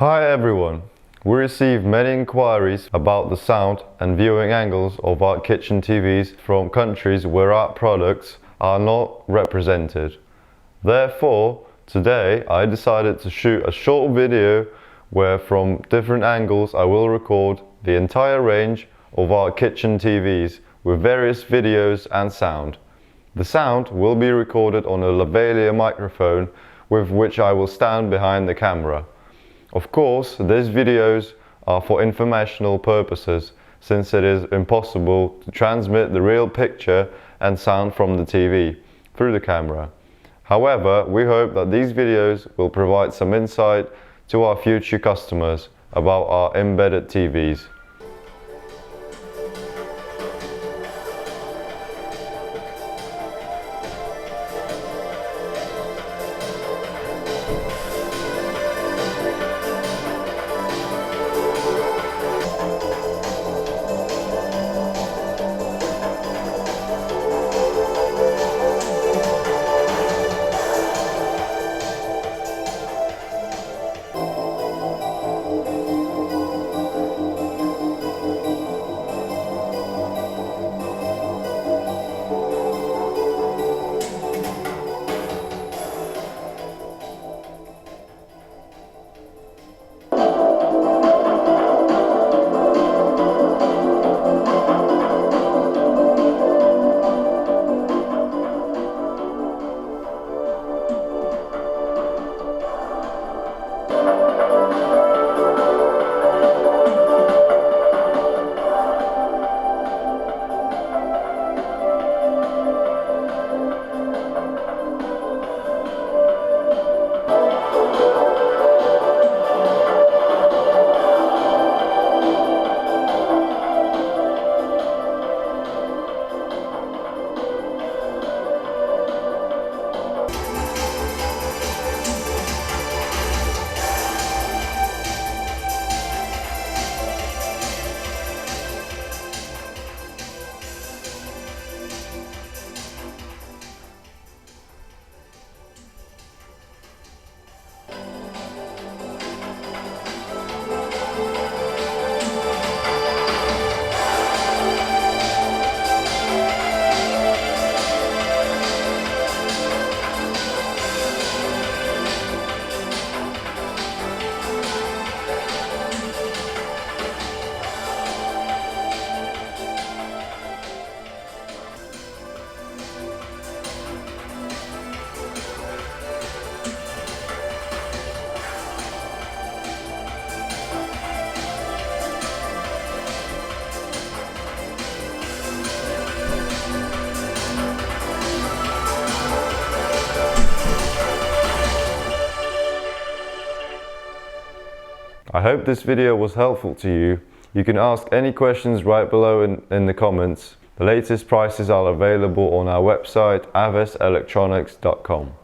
Hi everyone! We receive many inquiries about the sound and viewing angles of our kitchen TVs from countries where our products are not represented. Therefore, today I decided to shoot a short video where from different angles I will record the entire range of our kitchen TVs with various videos and sound. The sound will be recorded on a lavalier microphone with which I will stand behind the camera. Of course, these videos are for informational purposes since it is impossible to transmit the real picture and sound from the TV through the camera. However, we hope that these videos will provide some insight to our future customers about our embedded TVs. I hope this video was helpful to you. You can ask any questions right below in the comments. The latest prices are available on our website aveselectronics.com.